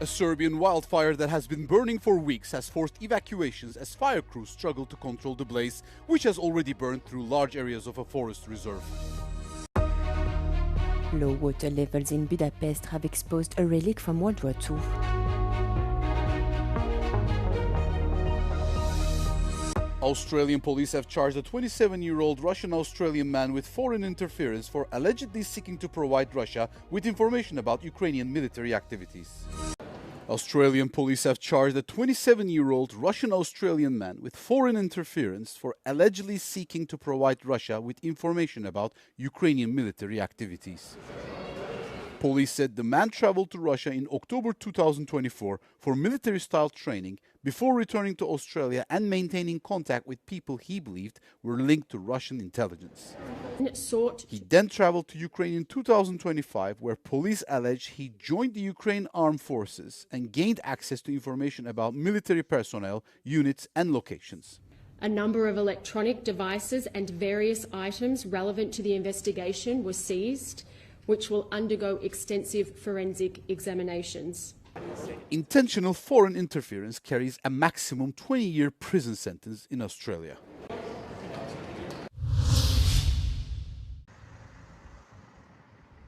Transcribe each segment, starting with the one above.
A Serbian wildfire that has been burning for weeks has forced evacuations as fire crews struggle to control the blaze, which has already burned through large areas of a forest reserve. Low water levels in Budapest have exposed a relic from World War II. Australian police have charged a 27-year-old Russian-Australian man with foreign interference for allegedly seeking to provide Russia with information about Ukrainian military activities. Australian police have charged a 27-year-old Russian-Australian man with foreign interference for allegedly seeking to provide Russia with information about Ukrainian military activities. Police said the man traveled to Russia in October 2024 for military-style training before returning to Australia and maintaining contact with people he believed were linked to Russian intelligence. He then traveled to Ukraine in 2025, where police allege he joined the Ukraine armed forces and gained access to information about military personnel, units and locations. A number of electronic devices and various items relevant to the investigation were seized, which will undergo extensive forensic examinations. Intentional foreign interference carries a maximum 20-year prison sentence in Australia.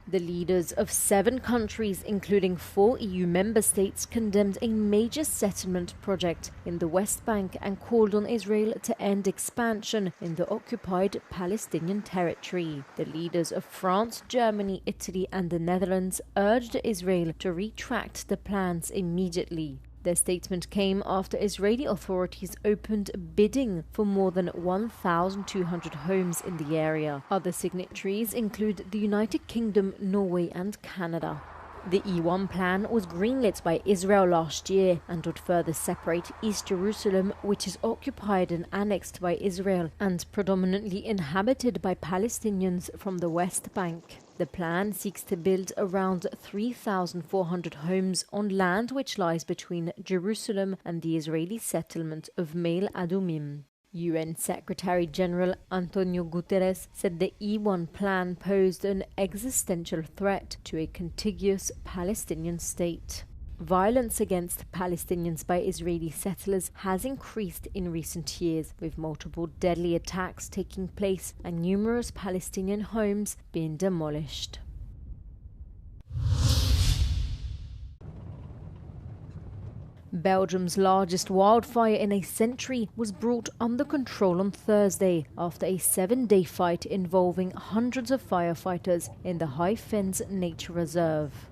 The leaders of 7 countries, including 4 EU member states, condemned a major settlement project in the West Bank and called on Israel to end expansion in the occupied Palestinian territory. The leaders of France, Germany, Italy and the Netherlands urged Israel to retract the plans immediately. Their statement came after Israeli authorities opened bidding for more than 1,200 homes in the area. Other signatories include the United Kingdom, Norway and Canada. The E1 plan was greenlit by Israel last year and would further separate East Jerusalem, which is occupied and annexed by Israel and predominantly inhabited by Palestinians, from the West Bank. The plan seeks to build around 3,400 homes on land which lies between Jerusalem and the Israeli settlement of Maale Adumim. UN Secretary-General Antonio Guterres said the E1 plan posed an existential threat to a contiguous Palestinian state. Violence against Palestinians by Israeli settlers has increased in recent years, with multiple deadly attacks taking place and numerous Palestinian homes being demolished. Belgium's largest wildfire in a century was brought under control on Thursday after a 7-day fight involving hundreds of firefighters in the High Fens Nature Reserve.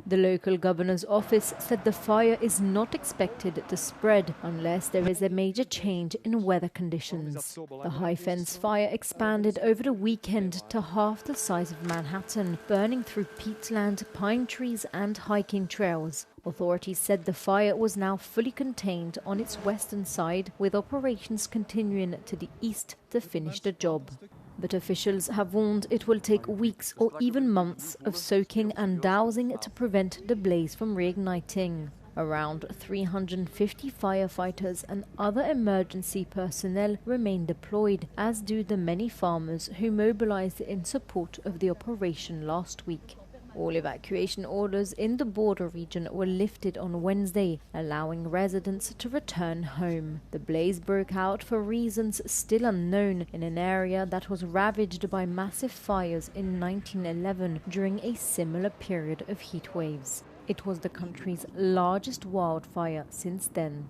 The local governor's office said the fire is not expected to spread unless there is a major change in weather conditions. The High Fens fire expanded over the weekend to half the size of Manhattan, burning through peatland, pine trees and hiking trails. Authorities said the fire was now fully contained on its western side, with operations continuing to the east to finish the job. But officials have warned it will take weeks or even months of soaking and dousing to prevent the blaze from reigniting. Around 350 firefighters and other emergency personnel remain deployed, as do the many farmers who mobilized in support of the operation last week. All evacuation orders in the border region were lifted on Wednesday, allowing residents to return home. The blaze broke out for reasons still unknown in an area that was ravaged by massive fires in 1911 during a similar period of heat waves. It was the country's largest wildfire since then.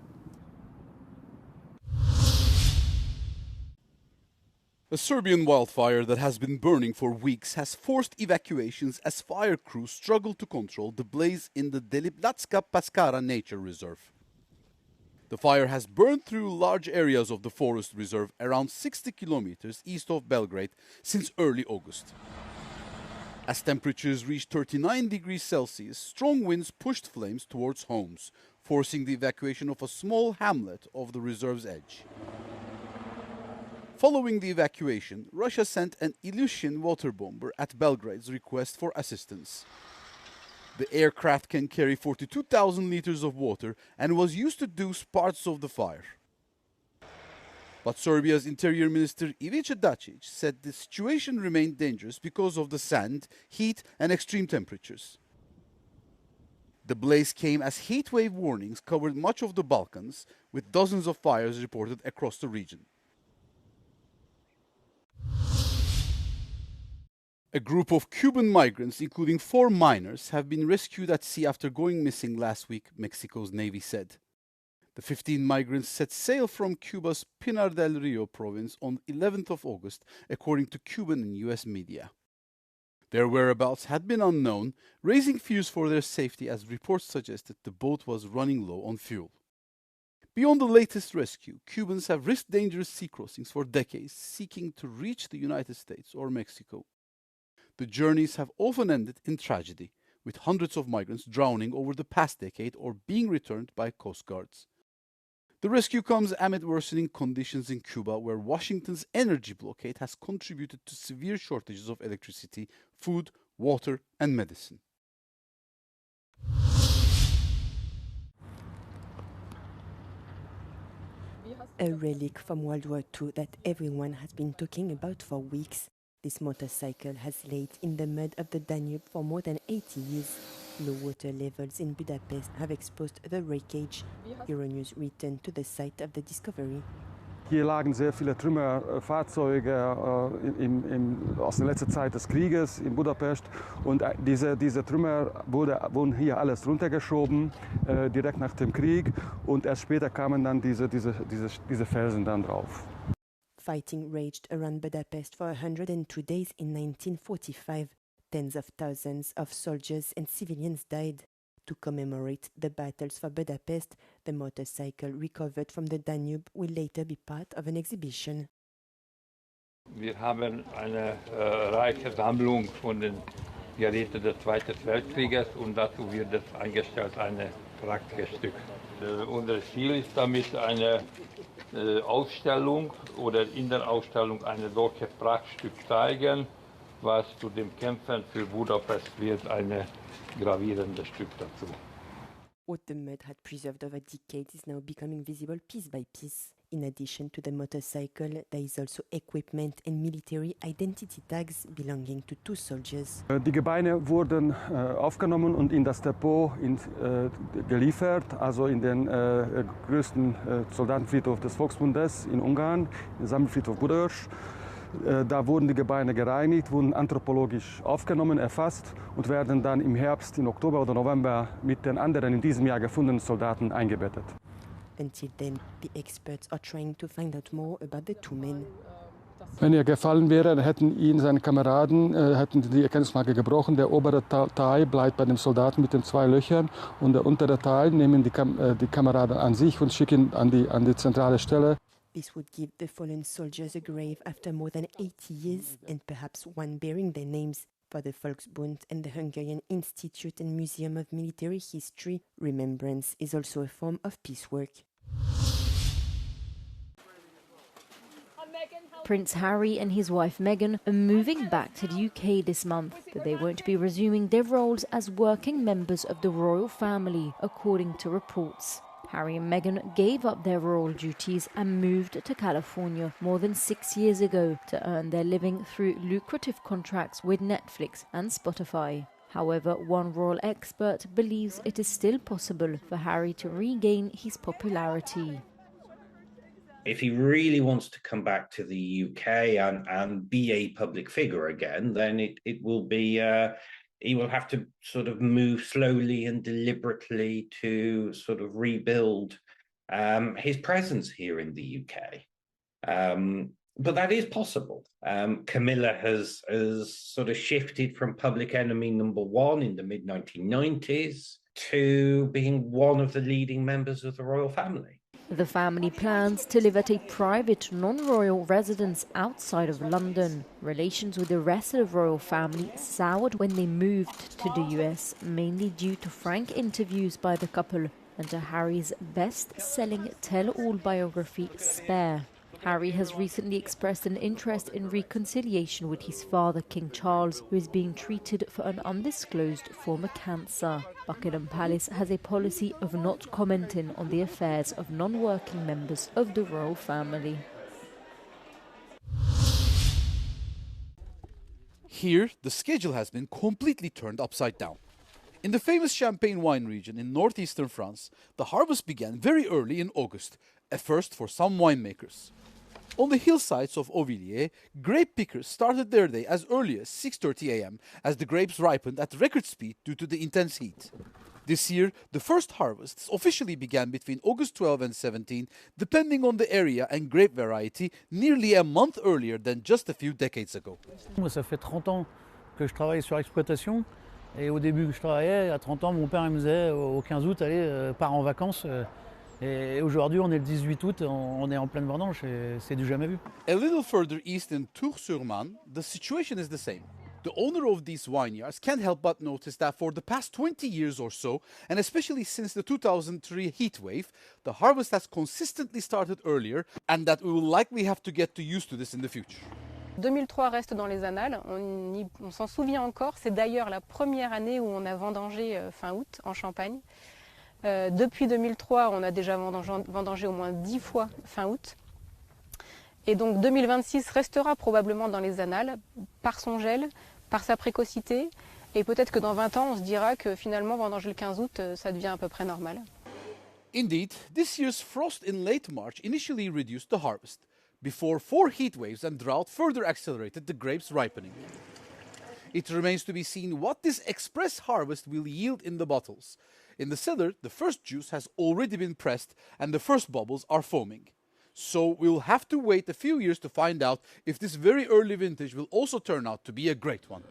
A Serbian wildfire that has been burning for weeks has forced evacuations as fire crews struggle to control the blaze in the Deliblatska Paskara Nature Reserve. The fire has burned through large areas of the forest reserve around 60 kilometers east of Belgrade since early August. As temperatures reached 39 degrees Celsius, strong winds pushed flames towards homes, forcing the evacuation of a small hamlet off the reserve's edge. Following the evacuation, Russia sent an Ilyushin water bomber at Belgrade's request for assistance. The aircraft can carry 42,000 liters of water and was used to douse parts of the fire. But Serbia's Interior Minister Ivica Dačić said the situation remained dangerous because of the sand, heat and extreme temperatures. The blaze came as heatwave warnings covered much of the Balkans, with dozens of fires reported across the region. A group of Cuban migrants, including 4 minors, have been rescued at sea after going missing last week, Mexico's Navy said. The 15 migrants set sail from Cuba's Pinar del Rio province on 11th of August, according to Cuban and US media. Their whereabouts had been unknown, raising fears for their safety as reports suggested the boat was running low on fuel. Beyond the latest rescue, Cubans have risked dangerous sea crossings for decades, seeking to reach the United States or Mexico. The journeys have often ended in tragedy, with hundreds of migrants drowning over the past decade or being returned by coast guards. The rescue comes amid worsening conditions in Cuba, where Washington's energy blockade has contributed to severe shortages of electricity, food, water, and medicine. A relic from World War II that everyone has been talking about for weeks. This motorcycle has laid in the mud of the Danube for more than 80 years. Low water levels in Budapest have exposed the wreckage. Euronews returned to the site of the discovery. Hier lagen sehr viele Trümmerfahrzeuge aus der letzten Zeit des Krieges in Budapest. Und diese Trümmer wurden hier alles runtergeschoben, direkt nach dem Krieg. Und erst später kamen dann diese Felsen dann drauf. Fighting raged around Budapest for 102 days in 1945. Tens of thousands of soldiers and civilians died. To commemorate the battles for Budapest, the motorcycle recovered from the Danube will later be part of an exhibition. Wir haben eine reiche Sammlung von den Geräten des Zweiten Weltkrieges und dazu wird es eingestellt ein Prachtstück. Unser Ziel ist damit eine Ausstellung oder in der Ausstellung ein solches Prachtstück zeigen, was zu den Kämpfen für Budapest wird ein gravierendes Stück dazu. What the mud had preserved over decades is now becoming visible piece by piece. In addition to the motorcycle, there is also equipment and military identity tags belonging to 2 soldiers. Die Gebeine wurden aufgenommen und in das Depot geliefert, also in den größten Soldatenfriedhof des Volksbundes in Ungarn, den Sammelfriedhof Budapest. Da wurden die Gebeine gereinigt, wurden anthropologisch aufgenommen, erfasst und werden dann im Herbst, im Oktober oder November mit den anderen in diesem Jahr gefundenen Soldaten eingebettet. Until then, the experts are trying to find out more about the 2 men. Wenn er gefallen wäre, dann hätten ihn seine Kameraden hätten die Erkennungsmarke gebrochen. Der obere Teil bleibt bei dem Soldaten mit den 2 Löchern und der untere Teil nehmen die Kameraden an sich und schicken an die zentrale Stelle. This would give the fallen soldiers a grave after more than 80 years and perhaps one bearing their names. For the Volksbund and the Hungarian Institute and Museum of Military History, remembrance is also a form of peace work. Prince Harry and his wife Meghan are moving back to the UK this month, but they won't be resuming their roles as working members of the royal family, according to reports. Harry and Meghan gave up their royal duties and moved to California more than 6 years ago to earn their living through lucrative contracts with Netflix and Spotify. However, one royal expert believes it is still possible for Harry to regain his popularity. If he really wants to come back to the UK and be a public figure again, then it will be... he will have to sort of move slowly and deliberately to sort of rebuild his presence here in the UK. But that is possible. Camilla has sort of shifted from public enemy #1 in the mid-1990s to being one of the leading members of the royal family. The family plans to live at a private, non-royal residence outside of London. Relations with the rest of the royal family soured when they moved to the US, mainly due to frank interviews by the couple and to Harry's best-selling tell-all biography, Spare. Harry has recently expressed an interest in reconciliation with his father, King Charles, who is being treated for an undisclosed form of cancer. Buckingham Palace has a policy of not commenting on the affairs of non-working members of the royal family. Here, the schedule has been completely turned upside down. In the famous Champagne wine region in northeastern France, the harvest began very early in August, a first for some winemakers. On the hillsides of Auvilliers, grape pickers started their day as early as 6:30 a.m. as the grapes ripened at record speed due to the intense heat. This year, the first harvests officially began between August 12 and 17, depending on the area and grape variety, nearly a month earlier than just a few decades ago. Moi, ça fait 30 ans que je travaille sur l'exploitation. Et au début que je travaillais, à 30 ans, mon père il me disait au 15 août, allez, pars en vacances. Et aujourd'hui, on est le 18 août, on est en pleine vendange et c'est du jamais vu. A little further east in Tours-sur-Marne, the situation is the same. The owner of these vineyards can't help but notice that for the past 20 years or so, and especially since the 2003 heat wave, the harvest has consistently started earlier, and that we will likely have to get used to this in the future. 2003 reste dans les annales, on s'en souvient encore, c'est d'ailleurs la première année où on a vendangé fin août en Champagne. Depuis 2003, on a déjà vendangé au moins 10 fois fin août. Et donc 2026 restera probablement dans les annales par son gel, par sa précocité. Et peut-être que dans 20 ans, on se dira que finalement, vendanger le 15 août, ça devient à peu près normal. Indeed, this year's frost in late March initially reduced the harvest, before 4 heat waves and drought further accelerated the grapes' ripening. It remains to be seen what this express harvest will yield in the bottles. In the cellar, the first juice has already been pressed and the first bubbles are foaming. So we'll have to wait a few years to find out if this very early vintage will also turn out to be a great one.